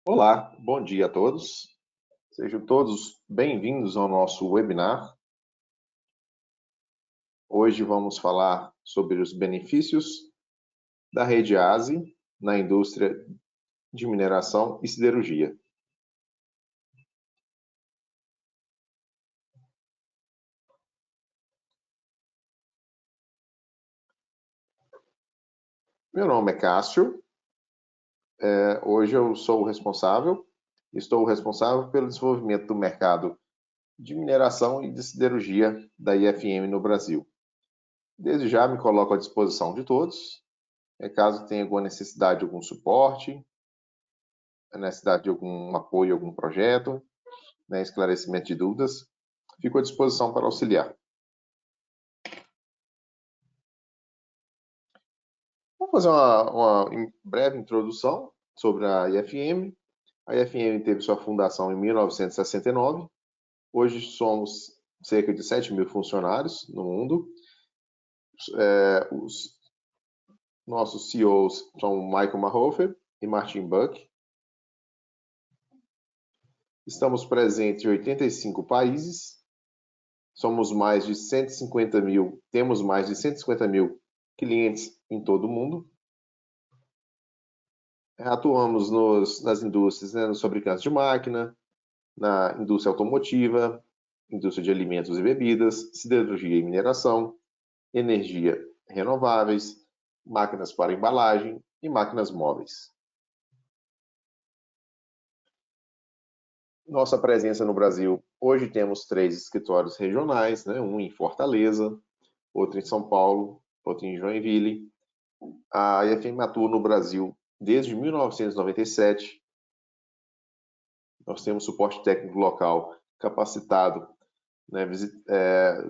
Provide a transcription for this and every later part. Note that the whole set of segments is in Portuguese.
Olá, bom dia a todos. Sejam todos bem-vindos ao nosso webinar. Hoje vamos falar sobre os benefícios da rede ASE na indústria de mineração e siderurgia. Meu nome é Cássio. Hoje eu sou estou responsável pelo desenvolvimento do mercado de mineração e de siderurgia da IFM no Brasil. Desde já me coloco à disposição de todos, caso tenha alguma necessidade de algum suporte, a necessidade de algum apoio, algum projeto, esclarecimento de dúvidas, fico à disposição para auxiliar. Vamos fazer uma breve introdução sobre a IFM. A IFM teve sua fundação em 1969. Hoje somos cerca de 7 mil funcionários no mundo. Os nossos CEOs são Michael Mahofer e Martin Buck. Estamos presentes em 85 países. Temos mais de 150 mil clientes em todo o mundo. Atuamos nas indústrias, nos fabricantes de máquina, na indústria automotiva, indústria de alimentos e bebidas, siderurgia e mineração, energia renováveis, máquinas para embalagem e máquinas móveis. Nossa presença no Brasil, hoje temos 3 escritórios regionais, um em Fortaleza, outro em São Paulo, outro em Joinville. A IFM atua no Brasil desde 1997. Nós temos suporte técnico local capacitado,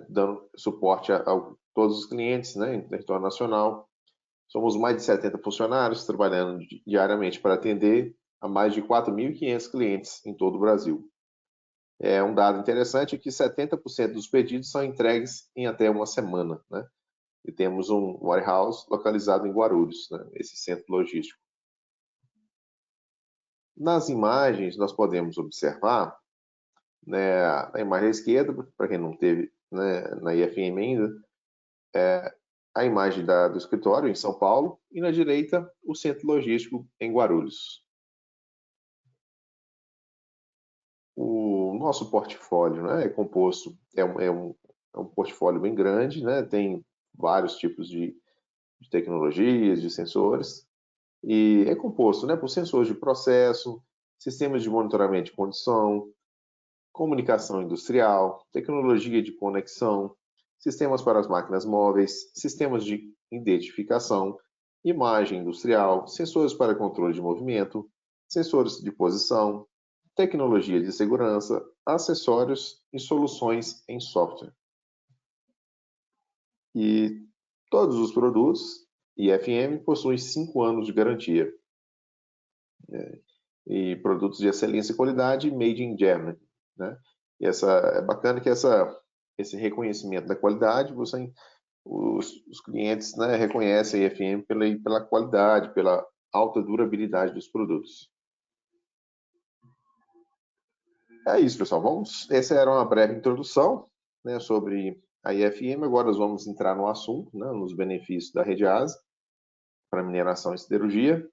dando suporte a todos os clientes, em território nacional. Somos mais de 70 funcionários trabalhando diariamente para atender a mais de 4.500 clientes em todo o Brasil. Um dado interessante é que 70% dos pedidos são entregues em até uma semana, E temos um warehouse localizado em Guarulhos, esse centro logístico. Nas imagens, nós podemos observar, na imagem à esquerda, para quem não teve na IFM ainda, a imagem do escritório em São Paulo e na direita o centro logístico em Guarulhos. O nosso portfólio é composto, é um portfólio bem grande, tem vários tipos de tecnologias, de sensores, e é composto por sensores de processo, sistemas de monitoramento de condição, comunicação industrial, tecnologia de conexão, sistemas para as máquinas móveis, sistemas de identificação, imagem industrial, sensores para controle de movimento, sensores de posição, tecnologia de segurança, acessórios e soluções em software. E todos os produtos IFM possuem 5 anos de garantia. E produtos de excelência e qualidade made in Germany. E é bacana que esse reconhecimento da qualidade, os clientes reconhecem a IFM pela qualidade, pela alta durabilidade dos produtos. É isso, pessoal. Essa era uma breve introdução sobre a IFM. Agora nós vamos entrar no assunto, nos benefícios da rede ASE para mineração e siderurgia.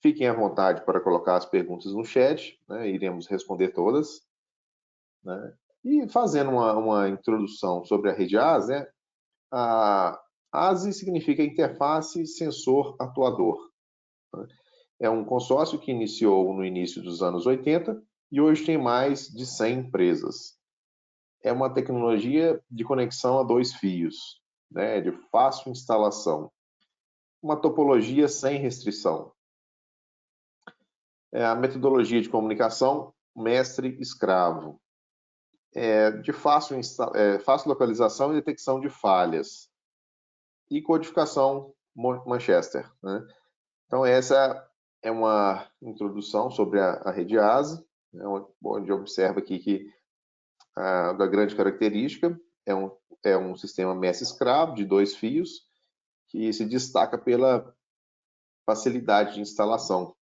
Fiquem à vontade para colocar as perguntas no chat, iremos responder todas. E fazendo uma introdução sobre a rede ASE, a ASE significa interface sensor-atuador. É um consórcio que iniciou no início dos anos 80 e hoje tem mais de 100 empresas. É uma tecnologia de conexão a 2 fios, de fácil instalação. Uma topologia sem restrição. A metodologia de comunicação mestre-escravo. De fácil localização e detecção de falhas. E codificação Manchester. Então, essa é uma introdução sobre a rede ASE, onde observa aqui que a grande característica é um sistema mestre-escravo de 2 fios, que se destaca pela facilidade de instalação,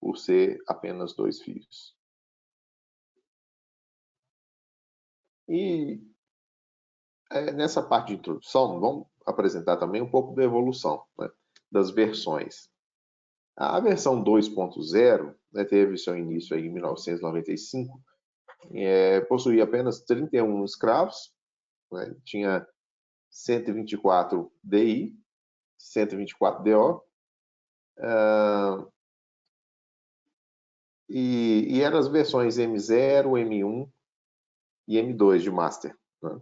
por ser apenas 2 fios. E nessa parte de introdução, vamos apresentar também um pouco da evolução, né, das versões. A versão 2.0, né, teve seu início aí em 1995, possuía apenas 31 escravos, né, tinha 124 DI, 124 DO, e eram as versões M0, M1 e M2 de master, né?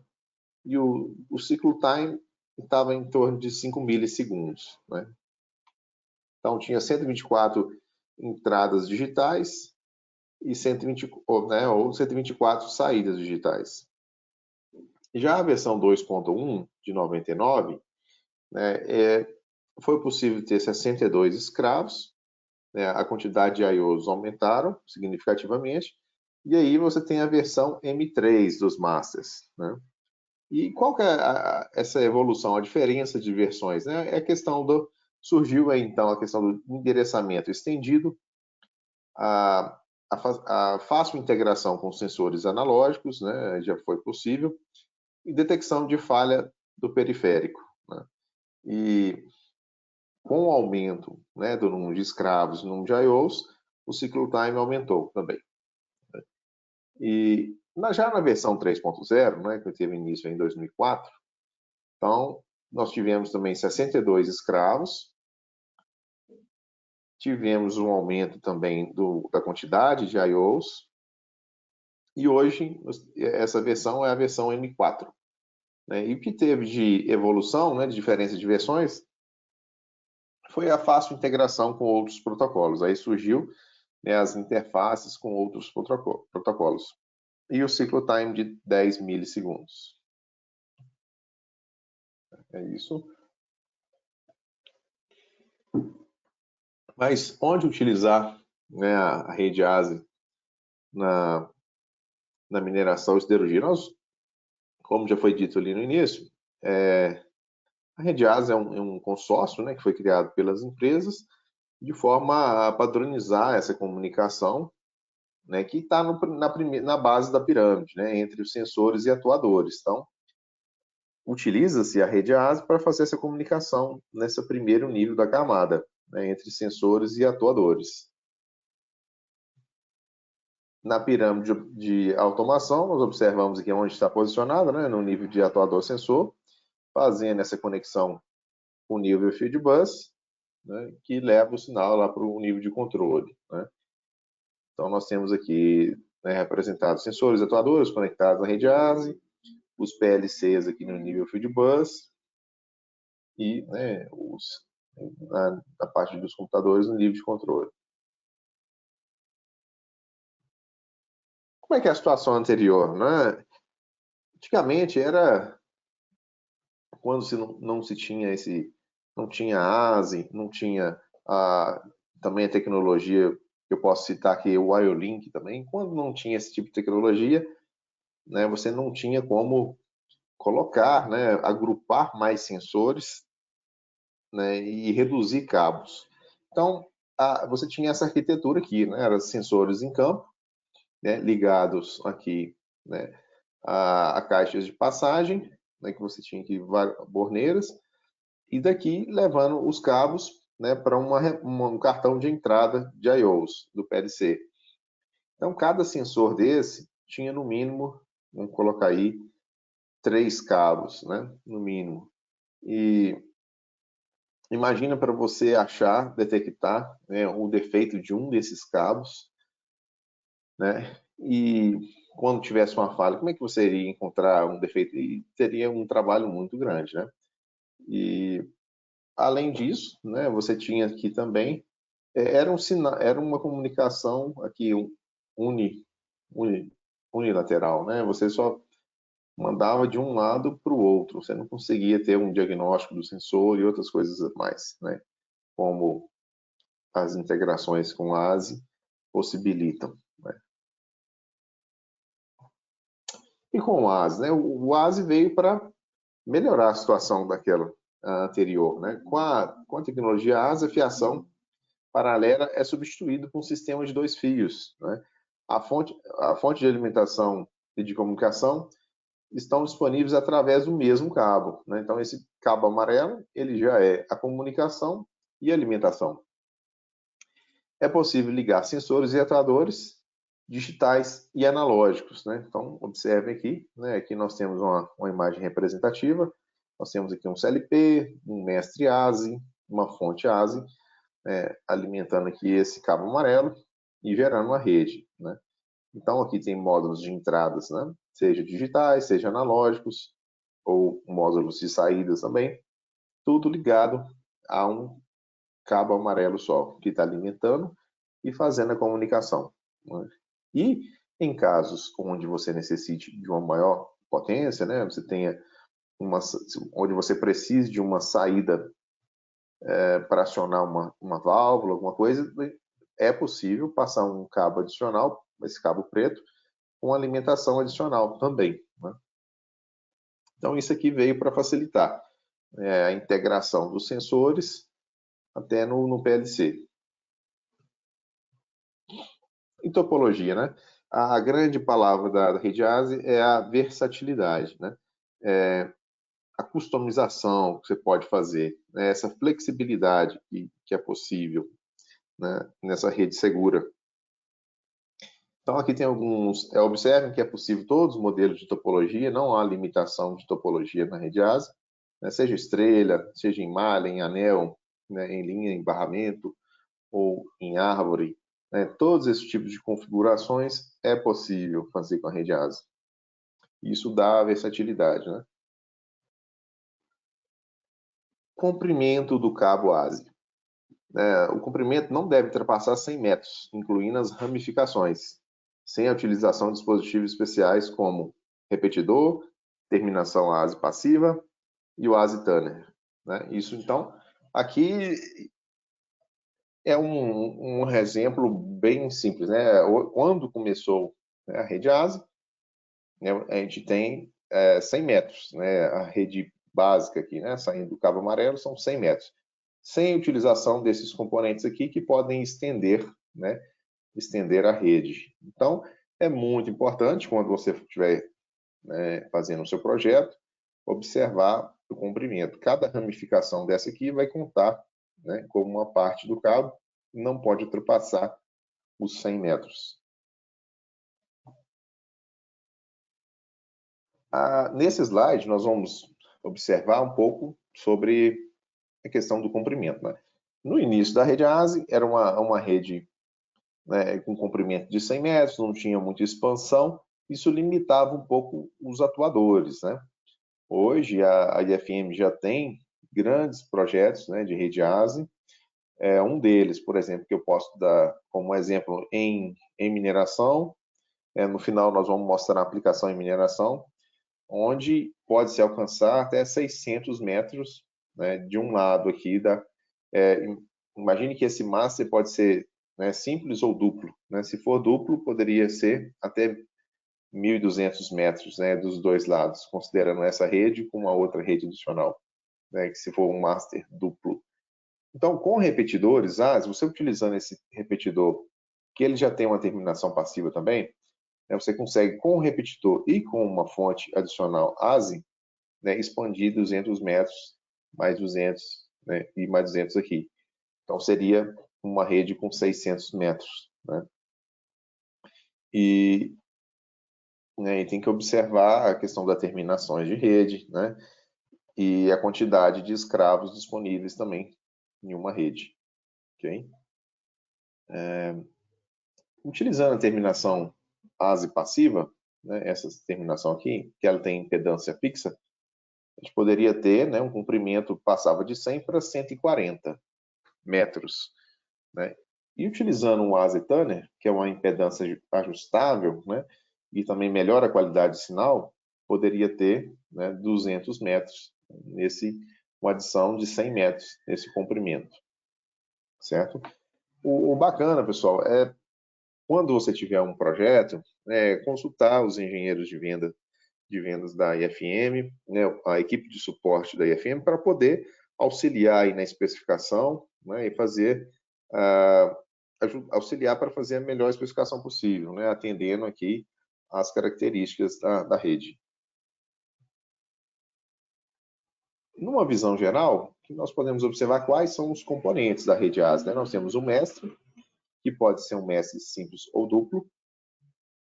E o ciclo time estava em torno de 5 milissegundos, né? Então tinha 124 entradas digitais e 120, ou 124 saídas digitais. Já a versão 2.1 de 99, né, foi possível ter 62 escravos, né, a quantidade de IOs aumentaram significativamente, e aí você tem a versão M3 dos masters, né? E qual que é essa evolução, a diferença de versões, né? É a questão surgiu aí então a questão do endereçamento estendido, a fácil integração com sensores analógicos, né? Já foi possível, e detecção de falha do periférico, né? E com o aumento, né, do número de escravos, do número de IOs, o cycle time aumentou também. E já na versão 3.0, né, que teve início em 2004, então nós tivemos também 62 escravos, tivemos um aumento também da quantidade de IOs, e hoje essa versão é a versão M4. Né? E o que teve de evolução, né, de diferença de versões, foi a fácil integração com outros protocolos. Aí surgiu, né, as interfaces com outros protocolos. E o cycle time de 10 milissegundos. É isso. Mas onde utilizar, né, a rede ASIC na mineração e siderurgia? Nós, como já foi dito ali no início, a rede ASIC é um consórcio, né, que foi criado pelas empresas de forma a padronizar essa comunicação, né, que está na base da pirâmide, né, entre os sensores e atuadores. Então, utiliza-se a rede ASIC para fazer essa comunicação nesse primeiro nível da camada, né, entre sensores e atuadores. Na pirâmide de automação, nós observamos aqui onde está posicionada, né, no nível de atuador-sensor, fazendo essa conexão com o nível Field Bus, né, que leva o sinal lá para o nível de controle. Né? Então, nós temos aqui, né, representados sensores e atuadores conectados na rede ASIC, os PLCs aqui no nível Field Bus e, né, na parte dos computadores no nível de controle. Como é que é a situação anterior? Né? Antigamente era quando não se tinha não tinha ASIC, não tinha também a tecnologia que eu posso citar aqui, o IO-Link também. Quando não tinha esse tipo de tecnologia, né, você não tinha como colocar, né, agrupar mais sensores, né, e reduzir cabos. Então, você tinha essa arquitetura aqui, né, eram sensores em campo, né, ligados aqui, né, a caixas de passagem, né, que você tinha aqui borneiras, e daqui levando os cabos, né, para um cartão de entrada de IOs do PLC. Então, cada sensor desse tinha no mínimo, vamos colocar aí, 3 cabos, né, no mínimo. E imagina para você achar, detectar, né, o defeito de um desses cabos, né, e quando tivesse uma falha, como é que você iria encontrar um defeito? E teria um trabalho muito grande, né? E além disso, né, você tinha aqui também era uma comunicação aqui unilateral, né? Você só mandava de um lado para o outro, você não conseguia ter um diagnóstico do sensor e outras coisas mais, né? Como as integrações com a ASI possibilitam. Né? E com o ASI, né? O ASI veio para melhorar a situação daquela anterior, né? Com a tecnologia ASI, a fiação paralela é substituído por um sistema de 2 fios, né? A fonte de alimentação e de comunicação estão disponíveis através do mesmo cabo, né? Então, esse cabo amarelo, ele já é a comunicação e alimentação. É possível ligar sensores e atuadores digitais e analógicos, né? Então, observe aqui, né? Aqui nós temos uma imagem representativa. Nós temos aqui um CLP, um mestre ASI, uma fonte ASI, alimentando aqui esse cabo amarelo e gerando uma rede, né? Então, aqui tem módulos de entradas, né? Seja digitais, seja analógicos, ou módulos de saídas também, tudo ligado a um cabo amarelo só, que está alimentando e fazendo a comunicação, né? E em casos onde você necessite de uma maior potência, né? Você tenha onde você precise de uma saída para acionar uma válvula, alguma coisa, é possível passar um cabo adicional, esse cabo preto, com alimentação adicional também, né? Então, isso aqui veio para facilitar a integração dos sensores até no PLC. Em topologia, né? A grande palavra da rede ASI é a versatilidade, né? A customização que você pode fazer, né? Essa flexibilidade que é possível, né? Nessa rede segura. Então, aqui tem alguns. Observem que é possível todos os modelos de topologia, não há limitação de topologia na rede ASI, né? Seja estrela, seja em malha, em anel, né? Em linha, em barramento ou em árvore, né? Todos esses tipos de configurações é possível fazer com a rede ASI. Isso dá versatilidade, né? Comprimento do cabo ASI. O comprimento não deve ultrapassar 100 metros, incluindo as ramificações, sem a utilização de dispositivos especiais como repetidor, terminação ASI passiva e o ASI Tuner, né? Isso, então, aqui é um exemplo bem simples, né? Quando começou, né, a rede ASI, né, a gente tem 100 metros, né? A rede básica aqui, né? Saindo do cabo amarelo são 100 metros. Sem utilização desses componentes aqui que podem estender, né? Estender a rede. Então, é muito importante quando você estiver, né, fazendo o seu projeto, observar o comprimento. Cada ramificação dessa aqui vai contar, né, como uma parte do cabo, não pode ultrapassar os 100 metros. Nesse slide, nós vamos observar um pouco sobre a questão do comprimento, né? No início da rede ASI, era uma rede, né, com comprimento de 100 metros, não tinha muita expansão, isso limitava um pouco os atuadores, né? Hoje, a IFM já tem grandes projetos, né, de rede ASI. Um deles, por exemplo, que eu posso dar como exemplo em mineração. No final, nós vamos mostrar a aplicação em mineração, onde pode-se alcançar até 600 metros, né, de um lado aqui. Imagine que esse master pode ser, né, simples ou duplo, né? Se for duplo, poderia ser até 1.200 metros, né, dos dois lados, considerando essa rede com uma outra rede adicional, né, que se for um master duplo. Então, com repetidores, se você utilizando esse repetidor, que ele já tem uma terminação passiva também, né, você consegue, com o repetidor e com uma fonte adicional ASI, né, expandir 200 metros, mais 200, né, e mais 200 aqui. Então, seria uma rede com 600 metros, né? E tem que observar a questão das terminações de rede, né? E a quantidade de escravos disponíveis também em uma rede, ok? Utilizando a terminação ASI passiva, né, essa terminação aqui, que ela tem impedância fixa, a gente poderia ter, né, um comprimento passava de 100 para 140 metros, né? E utilizando um ASI Tuner, que é uma impedância ajustável, né, e também melhora a qualidade de sinal, poderia ter, né, 200 metros, uma adição de 100 metros nesse comprimento, certo? O bacana, pessoal, é quando você tiver um projeto, consultar os engenheiros de vendas da IFM, né, a equipe de suporte da IFM, para poder auxiliar aí na especificação, né, e fazer auxiliar para fazer a melhor especificação possível, né, atendendo aqui às características da rede. Numa visão geral, que nós podemos observar quais são os componentes da rede ASI, né? Nós temos o mestre, que pode ser um mestre simples ou duplo.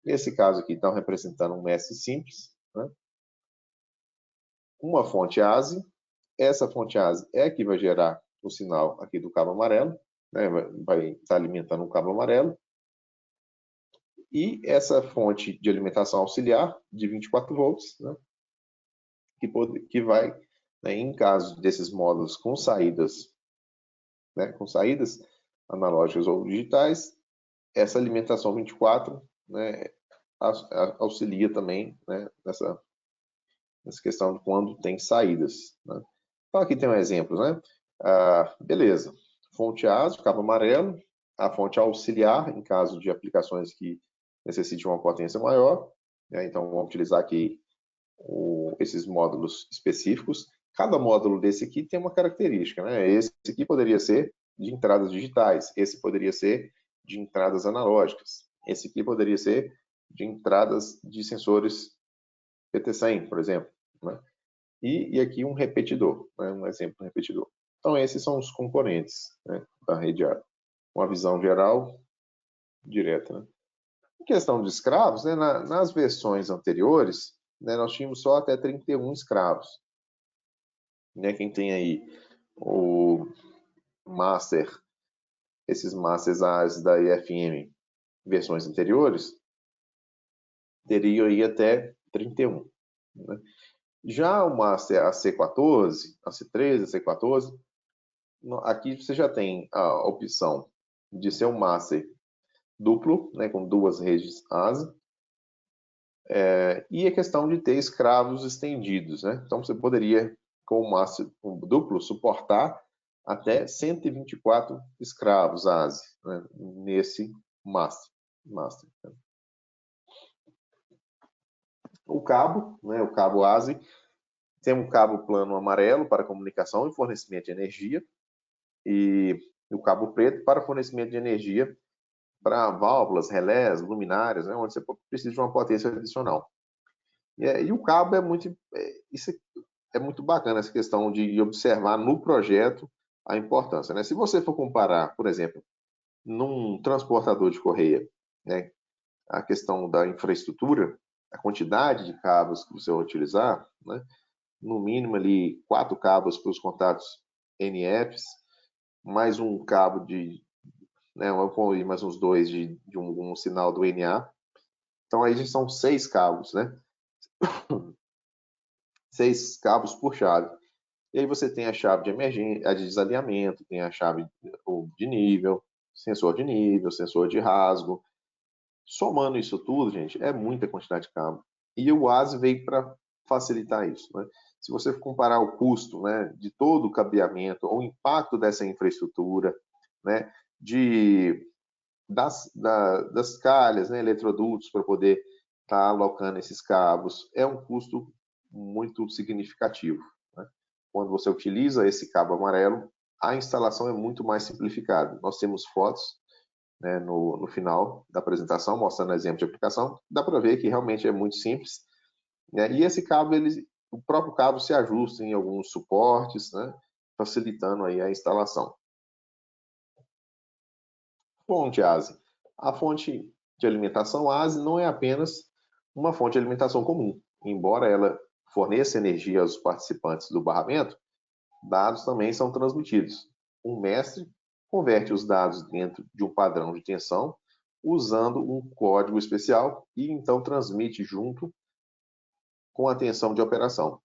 Nesse caso aqui, estão representando um mestre simples, né? Uma fonte ASI. Essa fonte ASI é que vai gerar o sinal aqui do cabo amarelo, né? Vai estar alimentando um cabo amarelo. E essa fonte de alimentação auxiliar de 24 volts, né? que vai, né, em caso desses módulos com saídas, né, com saídas analógicas ou digitais, essa alimentação 24, né, auxilia também, né, nessa questão de quando tem saídas, né. Então aqui tem um exemplo, né? Beleza, fonte ASI, cabo amarelo, a fonte auxiliar em caso de aplicações que necessitem uma potência maior, né? Então vamos utilizar aqui esses módulos específicos. Cada módulo desse aqui tem uma característica, né? Esse aqui poderia ser de entradas digitais, esse poderia ser de entradas analógicas, esse aqui poderia ser de entradas de sensores PT100, por exemplo, né? E aqui um repetidor, né? Um exemplo de repetidor. Então esses são os componentes, né, da rede ASI. Uma visão geral direta, né? Em questão de escravos, né, nas versões anteriores, né, nós tínhamos só até 31 escravos. Né, quem tem aí o Master, esses Masters ASI da IFM, versões anteriores, teriam aí até 31. Né? Já o Master AC14, AC13, AC14, aqui você já tem a opção de ser um Master duplo, né, com duas redes ASI, e a questão de ter escravos estendidos, né? Então você poderia, com o Master duplo, suportar até 124 escravos ASI, né, nesse Master. Né? O cabo, né, o cabo ASI, tem um cabo plano amarelo para comunicação e fornecimento de energia, e o cabo preto para fornecimento de energia para válvulas, relés, luminárias, né, onde você precisa de uma potência adicional. E o cabo isso é muito bacana, essa questão de observar no projeto a importância, né? Se você for comparar, por exemplo, num transportador de correia, né, a questão da infraestrutura, a quantidade de cabos que você vai utilizar, né, no mínimo ali 4 cabos para os contatos NFs, mais um cabo né, mais uns 2 de um sinal do NA. Então aí já são 6 cabos, né? 6 cabos por chave. E aí você tem a chave de emergência, a de desalinhamento, tem a chave de nível, sensor de rasgo. Somando isso tudo, gente, é muita quantidade de cabo. E o ASI veio para facilitar isso, né? Se você comparar o custo, né, de todo o cabeamento, o impacto dessa infraestrutura, né, das calhas, né, eletrodutos para poder estar alocando esses cabos, é um custo muito significativo. Né? Quando você utiliza esse cabo amarelo, a instalação é muito mais simplificada. Nós temos fotos, né, no final da apresentação, mostrando exemplo de aplicação. Dá para ver que realmente é muito simples. Né? E esse cabo, o próprio cabo se ajusta em alguns suportes, né, facilitando aí a instalação. Fonte ASI. A fonte de alimentação ASI não é apenas uma fonte de alimentação comum. Embora ela forneça energia aos participantes do barramento, dados também são transmitidos. Um mestre converte os dados dentro de um padrão de tensão usando um código especial e então transmite junto com a tensão de operação.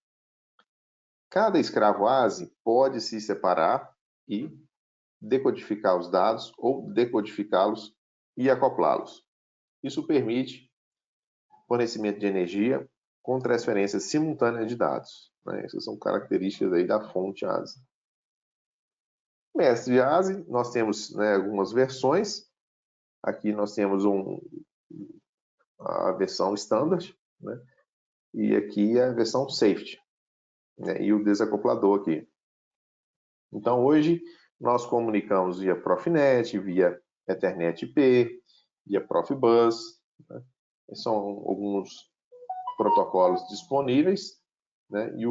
Cada escravo ASI pode se separar e decodificar os dados ou decodificá-los e acoplá-los. Isso permite fornecimento de energia com transferência simultânea de dados. Né? Essas são características aí da fonte ASI. Mestre ASI, nós temos, né, algumas versões. Aqui nós temos a versão standard, né? E aqui a versão safety, né? E o desacoplador aqui. Então hoje Nós comunicamos via Profinet, via Ethernet IP, via Profibus, né? São alguns protocolos disponíveis, né? E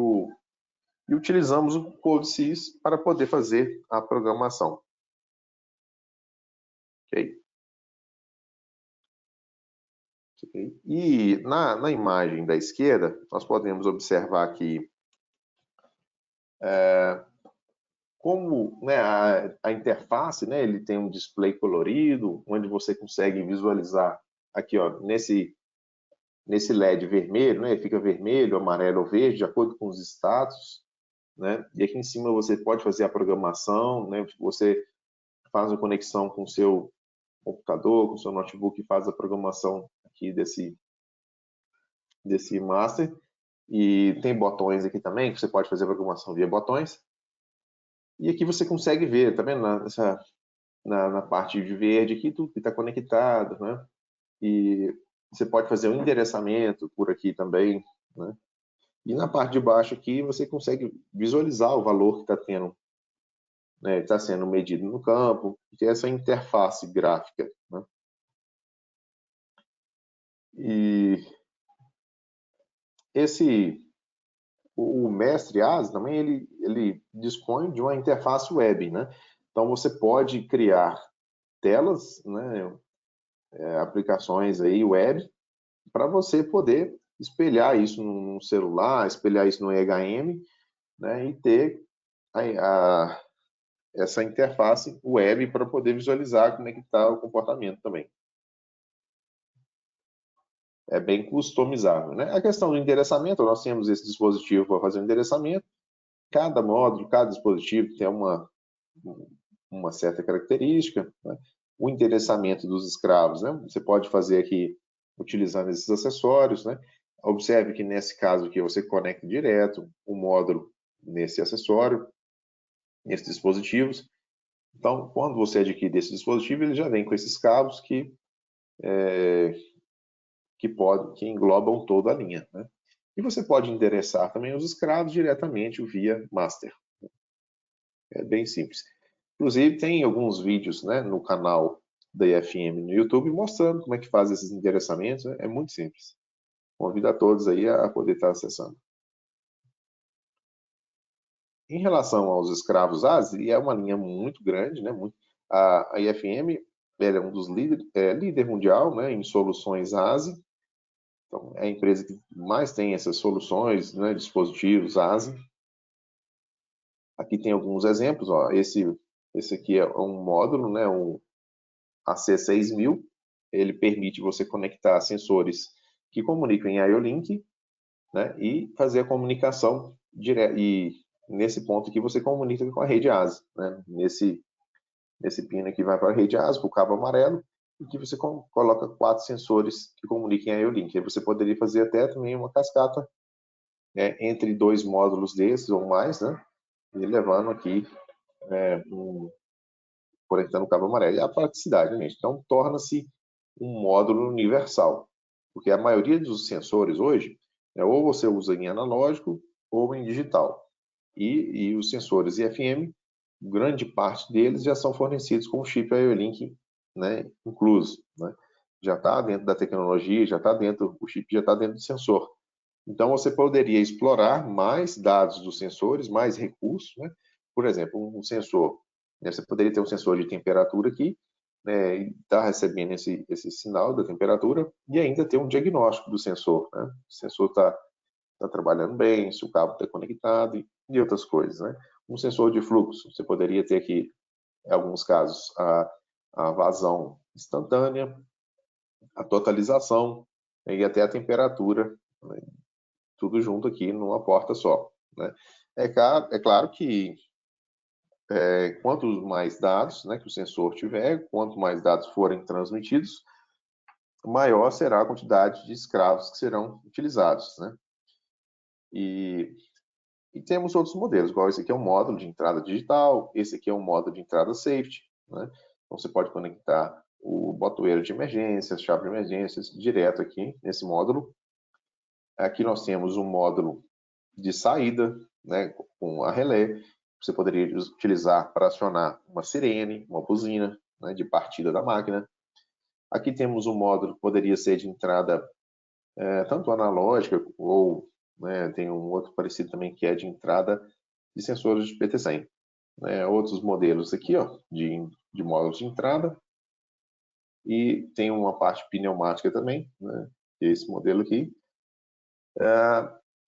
utilizamos o CodeSys para poder fazer a programação. Okay? Okay. E na imagem da esquerda, nós podemos observar aqui como, né, a interface, né, ele tem um display colorido, onde você consegue visualizar aqui, ó, nesse LED vermelho, né, fica vermelho, amarelo ou verde, de acordo com os status, né, e aqui em cima você pode fazer a programação, né, você faz a conexão com o seu computador, com o seu notebook, e faz a programação aqui desse master, e tem botões aqui também, que você pode fazer a programação via botões, e aqui você consegue ver, tá vendo, na parte de verde aqui, tudo que está conectado, né? E você pode fazer um endereçamento por aqui também, né? E na parte de baixo aqui você consegue visualizar o valor que está tendo, né? Está sendo medido no campo, que é essa interface gráfica, né? E o mestre ASI também ele dispõe de uma interface web, né? Então você pode criar telas, né? Aplicações aí web para você poder espelhar isso num celular, espelhar isso no EHM, né, e ter essa interface web para poder visualizar como é que está o comportamento também. É bem customizável, né? A questão do endereçamento, nós temos esse dispositivo para fazer o endereçamento. Cada módulo, cada dispositivo tem uma certa característica, né? O endereçamento dos escravos, né? Você pode fazer aqui utilizando esses acessórios, né? Observe que nesse caso aqui você conecta direto o módulo nesse acessório, nesses dispositivos. Então, quando você adquire esse dispositivo, ele já vem com esses cabos que englobam toda a linha, né? E você pode endereçar também os escravos diretamente via master. É bem simples. Inclusive, tem alguns vídeos, né, no canal da IFM no YouTube mostrando como é que faz esses endereçamentos. Né? É muito simples. Convido a todos aí a poder estar acessando. Em relação aos escravos ASI, é uma linha muito grande, né? A IFM é um dos líder mundial, né, em soluções ASI. Então, é a empresa que mais tem essas soluções, né, dispositivos ASI. Aqui tem alguns exemplos. Ó. Esse aqui é um módulo, né, um AC6000. Ele permite você conectar sensores que comunicam em IO-Link, né, e fazer a comunicação direta. E nesse ponto aqui você comunica com a rede ASI, né, nesse pino aqui vai para a rede ASI, para o cabo amarelo, e que você coloca 4 sensores que comuniquem em IO-Link. Aí você poderia fazer até também uma cascata, né, entre 2 módulos desses ou mais, né, e levando aqui conectando o cabo amarelo. E a praticidade, né, gente? Então torna-se um módulo universal, porque a maioria dos sensores hoje, ou você usa em analógico ou em digital. E os sensores IFM, grande parte deles já são fornecidos com o chip IO-Link, né, incluso. Né? Já está dentro da tecnologia, o chip já está dentro do sensor. Então, você poderia explorar mais dados dos sensores, mais recursos. Né? Por exemplo, um sensor. Né? Você poderia ter um sensor de temperatura aqui, né, e está recebendo esse sinal da temperatura, e ainda ter um diagnóstico do sensor. Né? O sensor está trabalhando bem, se o cabo está conectado e outras coisas. Né? Um sensor de fluxo. Você poderia ter aqui, em alguns casos, a vazão instantânea, a totalização, né, e até a temperatura, né? Tudo junto aqui numa porta só. Né? É claro que quanto mais dados, né, que o sensor tiver, quanto mais dados forem transmitidos, maior será a quantidade de escravos que serão utilizados. Né? E temos outros modelos, igual esse aqui é um módulo de entrada digital, esse aqui é um módulo de entrada safety. Né? Então você pode conectar o botoeiro de emergências, chave de emergências, direto aqui nesse módulo. Aqui nós temos um módulo de saída, né, com a relé. você poderia utilizar para acionar uma sirene, uma buzina, né, de partida da máquina. Aqui temos um módulo que poderia ser de entrada tanto analógica ou, né, tem um outro parecido também que é de entrada de sensores de PT100. Outros modelos aqui, ó, de módulos de entrada, e tem uma parte pneumática também, né, esse modelo aqui.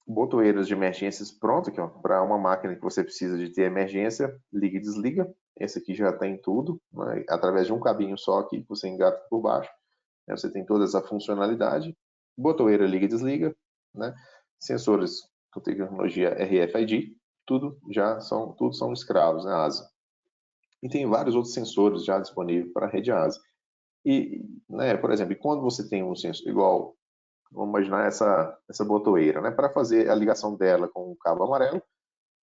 Botoeiras de emergências pronto aqui, ó, para uma máquina que você precisa de ter emergência, liga e desliga. Esse aqui já tem tudo, né, através de um cabinho só aqui que você engata por baixo. Você tem toda essa funcionalidade. Botoeira liga e desliga, né? Sensores com tecnologia RFID, tudo são escravos, né, ASA. E tem vários outros sensores já disponíveis para a rede ASA. E, né, por exemplo, quando você tem um sensor igual, vamos imaginar essa botoeira, né? Para fazer a ligação dela com o cabo amarelo,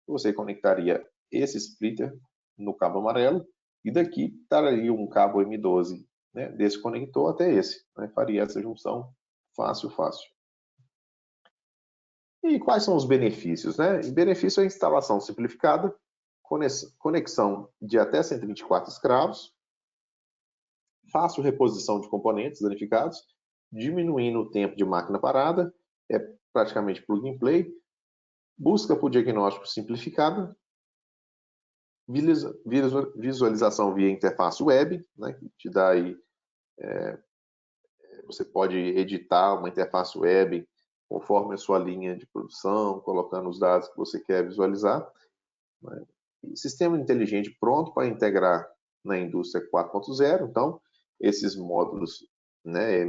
você conectaria esse splitter no cabo amarelo e daqui estaria um cabo M12, né, desse conector até esse, né? Faria essa junção fácil. E quais são os benefícios, né? O benefício é a instalação simplificada, conexão de até 124 escravos, fácil reposição de componentes danificados, diminuindo o tempo de máquina parada, é praticamente plug and play, busca por diagnóstico simplificada, visualização via interface web, né, que te dá aí, você pode editar uma interface web conforme a sua linha de produção, colocando os dados que você quer visualizar. Né? Sistema inteligente pronto para integrar na indústria 4.0. Então, esses módulos, né,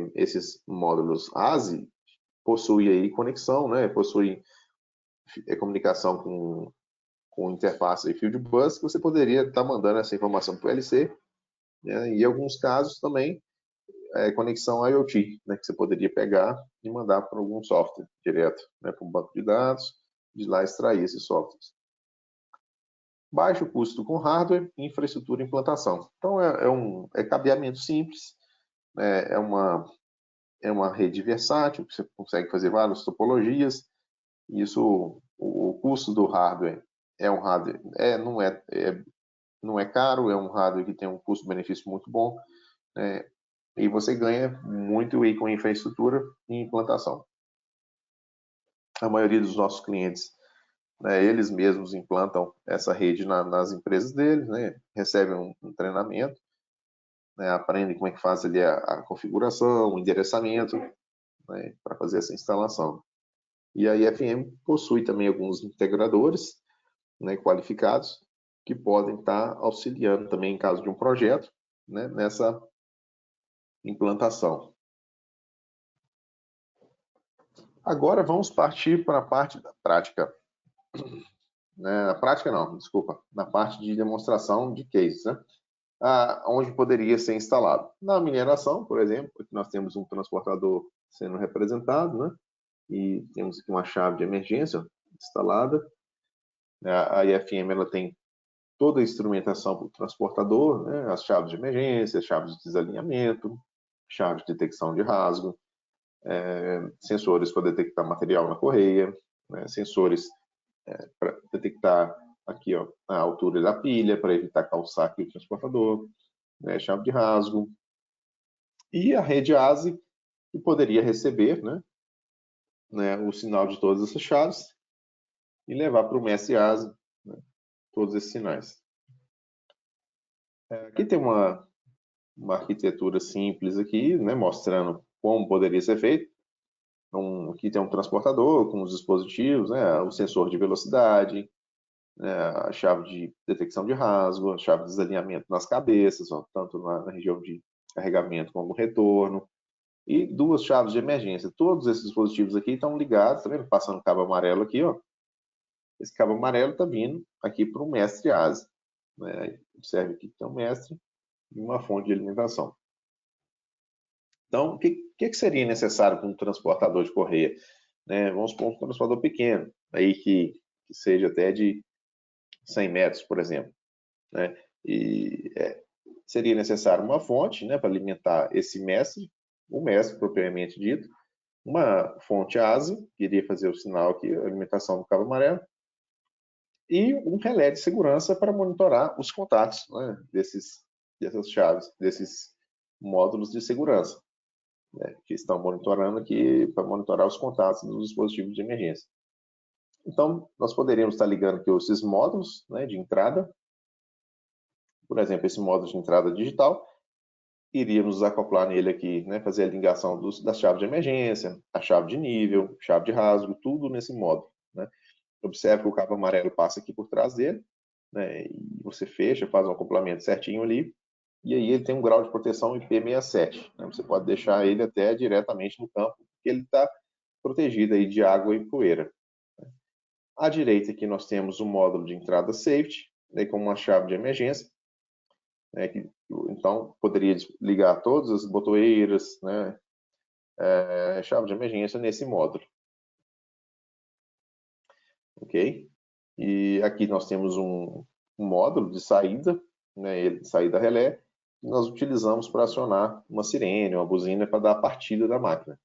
ASI possuem aí conexão, né, possuem comunicação com interface e field bus, que você poderia estar mandando essa informação para o PLC, né, e em alguns casos também conexão IoT, né, que você poderia pegar e mandar para algum software direto, né, para um banco de dados, de lá extrair esses softwares. Baixo custo com hardware, infraestrutura e implantação. Então, é cabeamento simples, é uma rede versátil, que você consegue fazer várias topologias. Isso, o custo do hardware é um hardware, não é caro, é um hardware que tem um custo-benefício muito bom, e você ganha muito aí com infraestrutura e implantação. A maioria dos nossos clientes, né, eles mesmos implantam essa rede nas empresas deles, né, recebem um treinamento, né, aprendem como é que faz ali a configuração, o endereçamento, né, para fazer essa instalação. E a IFM possui também alguns integradores, né, qualificados, que podem estar auxiliando também em caso de um projeto, né, nessa implantação. Agora vamos partir para a parte da prática. Na prática não, desculpa, na parte de demonstração de cases, né? Onde poderia ser instalado. Na mineração, por exemplo, aqui nós temos um transportador sendo representado, né? E temos aqui uma chave de emergência instalada. A IFM ela tem toda a instrumentação para o transportador, né? As chaves de emergência, chaves de desalinhamento, chave de detecção de rasgo, sensores para detectar material na correia, né? Sensores para detectar aqui, ó, a altura da pilha, para evitar calçar aqui o transportador, né? Chave de rasgo. E a rede ASI, que poderia receber, né, o sinal de todas essas chaves e levar para o mestre ASI, né, todos esses sinais. Aqui tem uma arquitetura simples aqui, né, mostrando como poderia ser feito. Então, aqui tem um transportador com os dispositivos, né, o sensor de velocidade, né, a chave de detecção de rasgo, a chave de desalinhamento nas cabeças, ó, tanto na região de carregamento como retorno, e duas chaves de emergência. Todos esses dispositivos aqui estão ligados, tá vendo? Passando cabo amarelo aqui, ó. Esse cabo amarelo está vindo aqui para o mestre ASI. Né? Observe aqui que tem um mestre e uma fonte de alimentação. Então, o que seria necessário para um transportador de correia? Né? Vamos supor um transportador pequeno, aí que seja até de 100 metros, por exemplo. Né? E seria necessário uma fonte, né, para alimentar esse mestre, o mestre propriamente dito, uma fonte ASI, que iria fazer o sinal aqui, a alimentação do cabo amarelo, e um relé de segurança para monitorar os contatos, né, dessas chaves, desses módulos de segurança, né, que estão monitorando aqui para monitorar os contatos dos dispositivos de emergência. Então, nós poderíamos estar ligando aqui esses módulos, né, de entrada, por exemplo, esse módulo de entrada digital, iríamos acoplar nele aqui, né, fazer a ligação das chaves de emergência, a chave de nível, chave de rasgo, tudo nesse módulo, né. Observe que o cabo amarelo passa aqui por trás dele, né, e você fecha, faz um acoplamento certinho ali, e aí ele tem um grau de proteção IP67, né, você pode deixar ele até diretamente no campo, porque ele está protegido aí de água e poeira. À direita aqui nós temos o módulo de entrada safety, né, com uma chave de emergência, né, então poderia ligar todas as botoeiras, né, chave de emergência nesse módulo. Ok? E aqui nós temos um módulo de saída, né, saída relé, que nós utilizamos para acionar uma sirene, uma buzina, para dar a partida da máquina.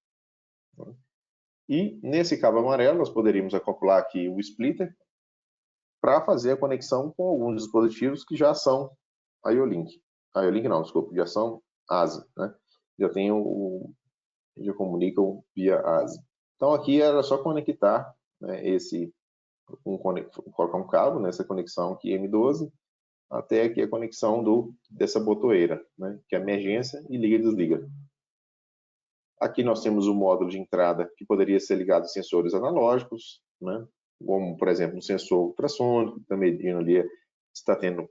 E nesse cabo amarelo nós poderíamos acoplar aqui o splitter para fazer a conexão com alguns dispositivos que já são IO-Link. IO-Link não, desculpa, já são ASI, né? Já comunicam via ASI. Então aqui era só conectar, né, colocar um cabo nessa conexão aqui M12 até aqui a conexão dessa botoeira, né, que é emergência e liga e desliga. Aqui nós temos o módulo de entrada que poderia ser ligado a sensores analógicos, né, como, por exemplo, um sensor ultrassônico, que está medindo ali se está tendo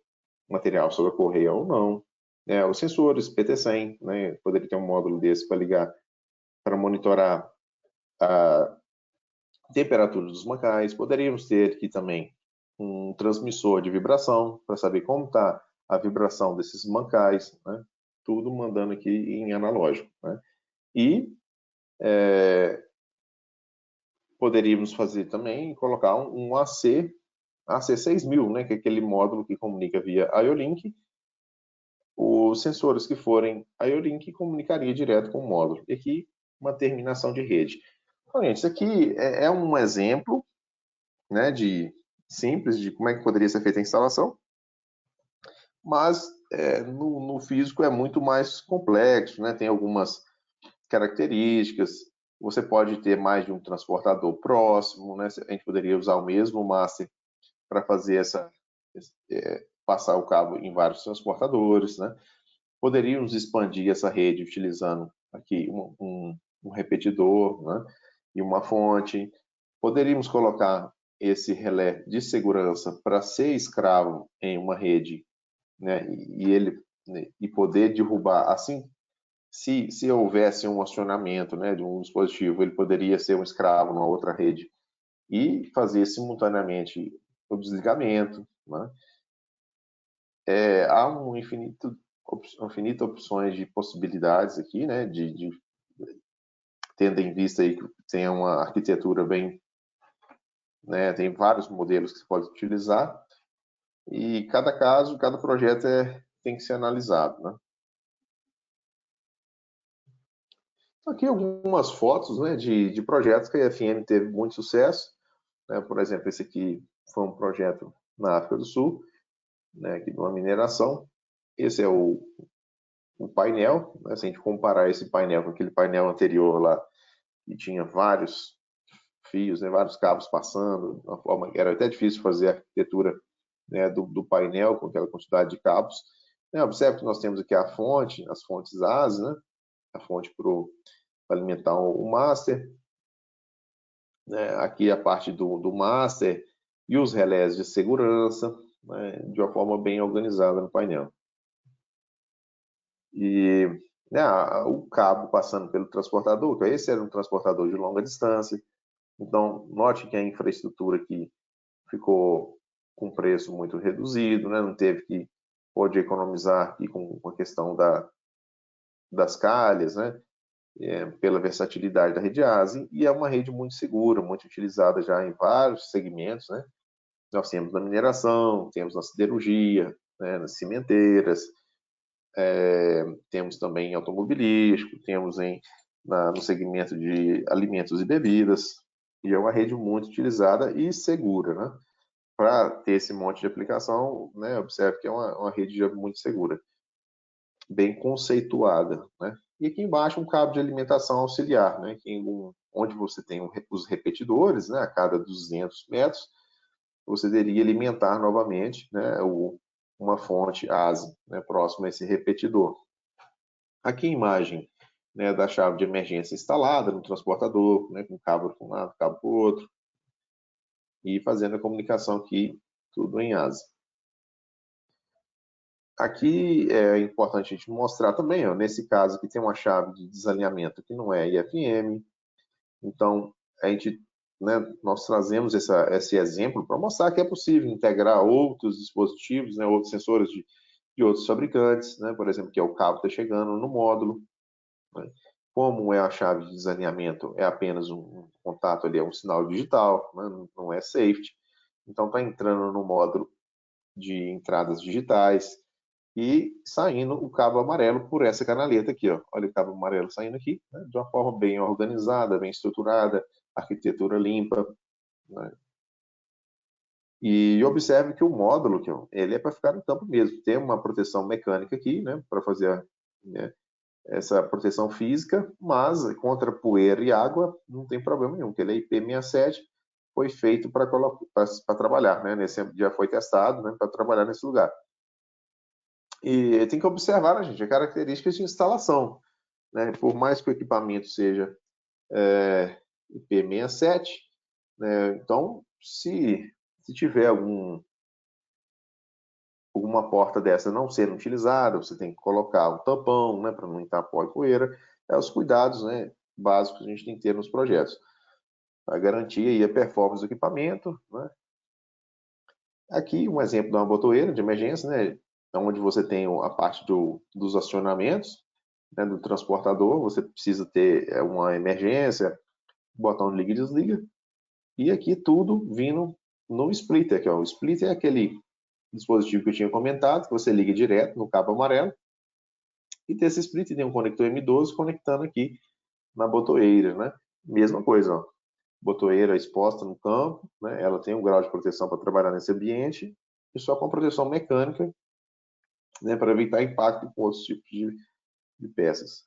material sobre a correia ou não. Os sensores PT100, né, poderia ter um módulo desse para ligar, para monitorar a temperatura dos mancais. Poderíamos ter aqui também um transmissor de vibração para saber como está a vibração desses mancais, né? Tudo mandando aqui em analógico, né? E poderíamos fazer também, colocar um AC6000, né? Que é aquele módulo que comunica via IO-Link. Os sensores que forem IO-Link comunicaria direto com o módulo. E aqui uma terminação de rede. Então, gente, isso aqui é um exemplo, né, simples de como é que poderia ser feita a instalação, mas no físico é muito mais complexo, né? Tem algumas características. Você pode ter mais de um transportador próximo, né? A gente poderia usar o mesmo master para fazer passar o cabo em vários transportadores, né? Poderíamos expandir essa rede utilizando aqui um repetidor, né, e uma fonte. Poderíamos colocar esse relé de segurança para ser escravo em uma rede, né, e poder derrubar assim. Se houvesse um acionamento, né, de um dispositivo, ele poderia ser um escravo numa outra rede e fazer simultaneamente o desligamento, né? Há infinitas opções de possibilidades aqui, né, tendo em vista aí que tem uma arquitetura bem, né, tem vários modelos que você pode utilizar, e cada caso, cada projeto tem que ser analisado, né. Aqui algumas fotos, né, de projetos que a IFM teve muito sucesso, né, por exemplo, esse aqui foi um projeto na África do Sul, né, aqui de uma mineração. Esse é o painel, né, se a gente comparar esse painel com aquele painel anterior lá, que tinha vários fios, né, vários cabos passando, de uma forma que era até difícil fazer a arquitetura, né, do painel com aquela quantidade de cabos. Observe que nós temos aqui a fonte, as fontes ASI, né, a fonte para alimentar o master, né, aqui a parte do master e os relés de segurança, né, de uma forma bem organizada no painel. E né, o cabo passando pelo transportador, que esse era um transportador de longa distância. Então, note que a infraestrutura aqui ficou com preço muito reduzido, né? Não teve que pode economizar aqui com a questão das calhas, né? Pela versatilidade da rede ASI, e é uma rede muito segura, muito utilizada já em vários segmentos, né? Nós temos na mineração, temos na siderurgia, né? Nas cimenteiras, temos também em automobilístico, temos no segmento de alimentos e bebidas, e é uma rede muito utilizada e segura, né? para ter esse monte de aplicação, né, observe que é uma rede já muito segura, bem conceituada, né? E aqui embaixo um cabo de alimentação auxiliar, né, onde você tem os repetidores, né, a cada 200 metros, você deveria alimentar novamente, né, uma fonte ASE, né, próxima a esse repetidor. Aqui a imagem, né, da chave de emergência instalada no transportador, né, com cabo para um lado, cabo para o outro, e fazendo a comunicação aqui, tudo em ASE. Aqui é importante a gente mostrar também, ó, nesse caso aqui tem uma chave de desalinhamento que não é IFM, então a gente, né, nós trazemos esse exemplo para mostrar que é possível integrar outros dispositivos, né, outros sensores de outros fabricantes, né, por exemplo, que é o cabo está chegando no módulo, né. Como é a chave de desalinhamento, é apenas um contato ali, é um sinal digital, né, não é safety, então está entrando no módulo de entradas digitais, e saindo o cabo amarelo por essa canaleta aqui, ó. Olha o cabo amarelo saindo aqui, né, de uma forma bem organizada, bem estruturada, arquitetura limpa, né? E observe que o módulo aqui, ó, ele é para ficar no campo mesmo. Tem uma proteção mecânica aqui, né, para fazer, né, essa proteção física, mas contra poeira e água não tem problema nenhum, porque ele é IP67, foi feito para trabalhar, né, já foi testado, né, para trabalhar nesse lugar. E tem que observar, né, gente, as características de instalação, né? Por mais que o equipamento seja IP67, né? Então, se tiver alguma porta dessa não sendo utilizada, você tem que colocar um tampão, né, para não entrar pó e poeira. É os cuidados, né, básicos que a gente tem que ter nos projetos. A garantia e a performance do equipamento, né? Aqui um exemplo de uma botoeira de emergência, né, onde você tem a parte dos acionamentos, né, do transportador, você precisa ter uma emergência, botão de liga e desliga, e aqui tudo vindo no splitter, que é o splitter é aquele dispositivo que eu tinha comentado, que você liga direto no cabo amarelo, e desse splitter tem um conector M12 conectando aqui na botoeira, né? Mesma coisa, ó. Botoeira exposta no campo, né? Ela tem um grau de proteção para trabalhar nesse ambiente, e só com proteção mecânica, né, para evitar impacto com outros tipos de peças.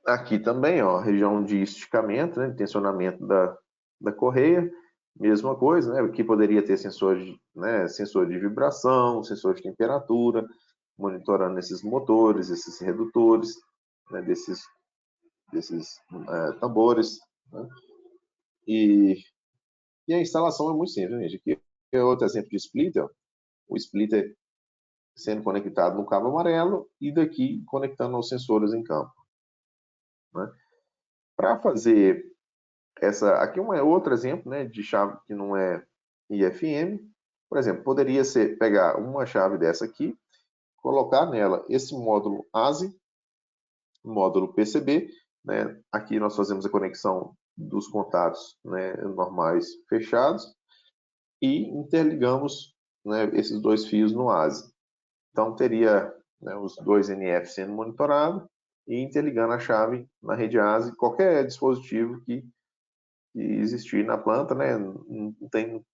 Aqui também, ó, região de esticamento, né, de tensionamento da correia, mesma coisa, né, aqui poderia ter sensor de vibração, sensor de temperatura, monitorando esses motores, esses redutores, né, desses tambores, né, e a instalação é muito simples, gente. Aqui é outro exemplo de splitter, ó, o splitter sendo conectado no cabo amarelo e daqui conectando aos sensores em campo, né. Para fazer aqui é outro exemplo, né, de chave que não é IFM. Por exemplo, poderia ser pegar uma chave dessa aqui, colocar nela esse módulo ASE, módulo PCB, né? Aqui nós fazemos a conexão dos contatos, né, normais fechados e interligamos, né, esses dois fios no ASE. Então teria, né, os dois NF sendo monitorados e interligando a chave na rede ASE, qualquer dispositivo que existir na planta, né? Não tem,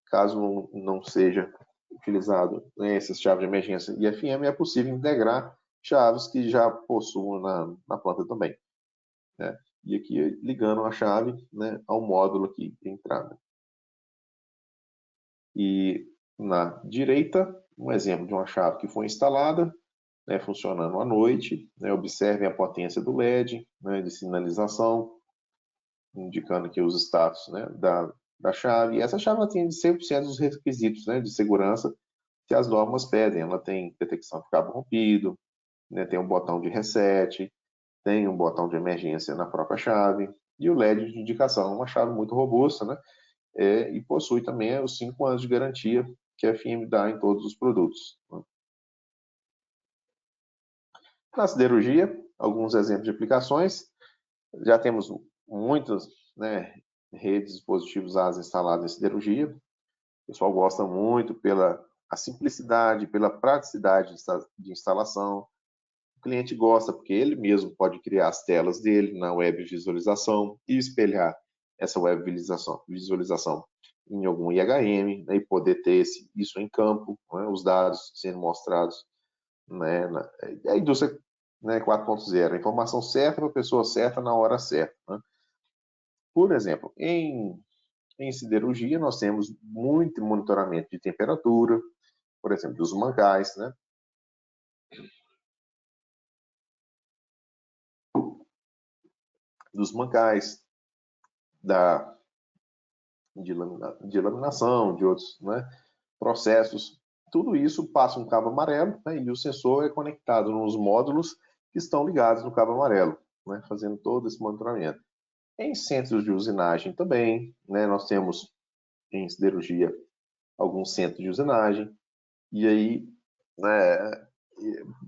caso não seja utilizado, né, essas chaves de emergência IFM, é possível integrar chaves que já possuam na planta também, né? E aqui ligando a chave, né, ao módulo aqui de entrada. E na direita, um exemplo de uma chave que foi instalada, né, funcionando à noite, né, observem a potência do LED, né, de sinalização, indicando aqui os status, né, da chave. E essa chave atende 100% dos requisitos, né, de segurança que as normas pedem. Ela tem detecção de cabo rompido, né, tem um botão de reset, tem um botão de emergência na própria chave e o LED de indicação. Uma chave muito robusta, né, e possui também os 5 anos de garantia que a FM dá em todos os produtos, né. Na siderurgia, alguns exemplos de aplicações. Já temos muitas, né, redes, dispositivos ASA instalados em siderurgia. O pessoal gosta muito pela a simplicidade, pela praticidade de instalação. O cliente gosta porque ele mesmo pode criar as telas dele na web visualização e espelhar essa web visualização em algum IHM, né, e poder ter isso em campo, né, os dados sendo mostrados, né, a indústria, né, 4.0, a informação certa para a pessoa certa na hora certa. Né? Por exemplo, em siderurgia, nós temos muito monitoramento de temperatura, por exemplo, dos mangás, né? Dos mangás, de laminação, de outros, né, processos. Tudo isso passa um cabo amarelo, né, e o sensor é conectado nos módulos que estão ligados no cabo amarelo, né, fazendo todo esse monitoramento. Em centros de usinagem também, né, nós temos em siderurgia alguns centros de usinagem, e aí, né,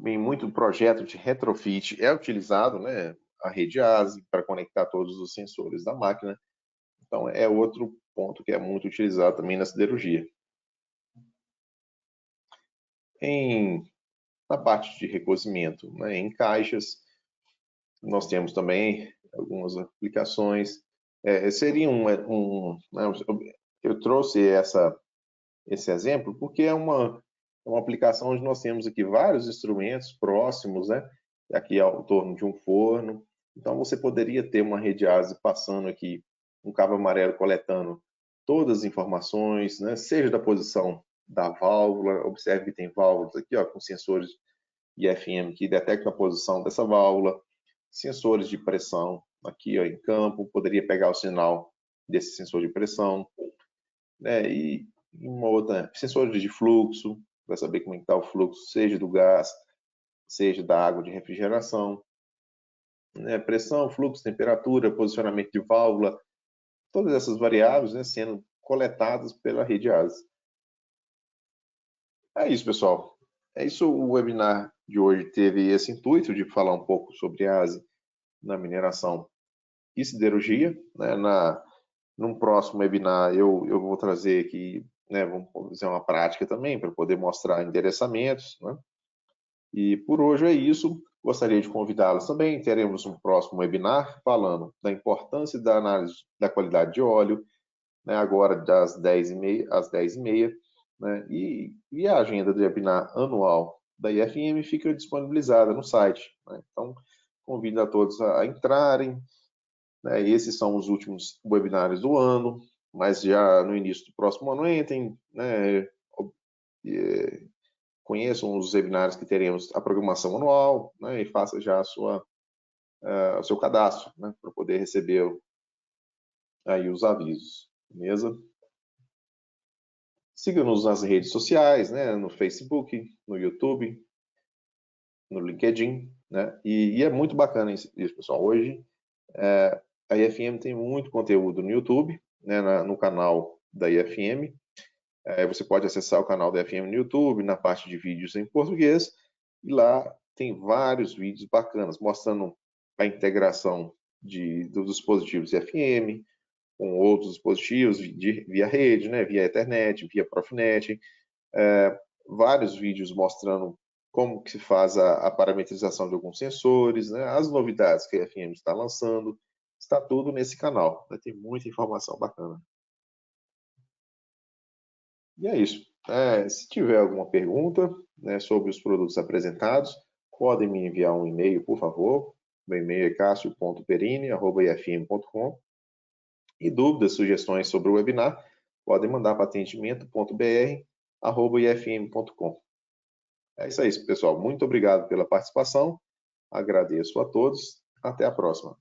em muito projeto de retrofit é utilizado, né, a rede ASE para conectar todos os sensores da máquina. Então, é outro ponto que é muito utilizado também na siderurgia. Na parte de recozimento, né, em caixas, nós temos também algumas aplicações. Seria eu trouxe esse exemplo porque é uma aplicação onde nós temos aqui vários instrumentos próximos, né, aqui ao torno de um forno. Então, você poderia ter uma rede ASE passando aqui, um cabo amarelo coletando todas as informações, né, seja da posição da válvula, observe que tem válvulas aqui, ó, com sensores IFM que detectam a posição dessa válvula, sensores de pressão aqui, ó, em campo, poderia pegar o sinal desse sensor de pressão, né, e uma outra, sensores de fluxo, para saber como está o fluxo, seja do gás, seja da água de refrigeração, né, pressão, fluxo, temperatura, posicionamento de válvula, todas essas variáveis, né, sendo coletadas pela rede ASE. É isso, pessoal. É isso, o webinar de hoje teve esse intuito de falar um pouco sobre a ASE na mineração e siderurgia. Né? Num próximo webinar eu vou trazer aqui, né, vamos fazer uma prática também para poder mostrar endereçamentos. Né? E por hoje é isso. Gostaria de convidá-los também. Teremos um próximo webinar falando da importância da análise da qualidade de óleo, né, agora das 10h30 às 10h30. Né, e a agenda de webinar anual da IFM fica disponibilizada no site. Né? Então, convido a todos a entrarem. Né, esses são os últimos webinários do ano, mas já no início do próximo ano entrem, né, conheçam os webinários que teremos a programação anual, né, e faça já o seu cadastro, né, para poder receber aí os avisos, beleza? Siga-nos nas redes sociais, né, no Facebook, no YouTube, no LinkedIn, né, e é muito bacana isso, pessoal. Hoje, a IFM tem muito conteúdo no YouTube, né, no canal da IFM. Você pode acessar o canal da IFM no YouTube, na parte de vídeos em português, e lá tem vários vídeos bacanas, mostrando a integração dos dispositivos IFM com outros dispositivos via rede, né, via Ethernet, via Profinet, vários vídeos mostrando como que se faz a parametrização de alguns sensores, né, as novidades que a IFM está lançando, está tudo nesse canal, né, tem muita informação bacana. E é isso. Se tiver alguma pergunta, né, sobre os produtos apresentados, podem me enviar um e-mail, por favor. Meu e-mail é cassio.perini@ifm.com. E dúvidas, sugestões sobre o webinar, podem mandar para atendimento.br@ifm.com. É isso aí, pessoal. Muito obrigado pela participação. Agradeço a todos. Até a próxima.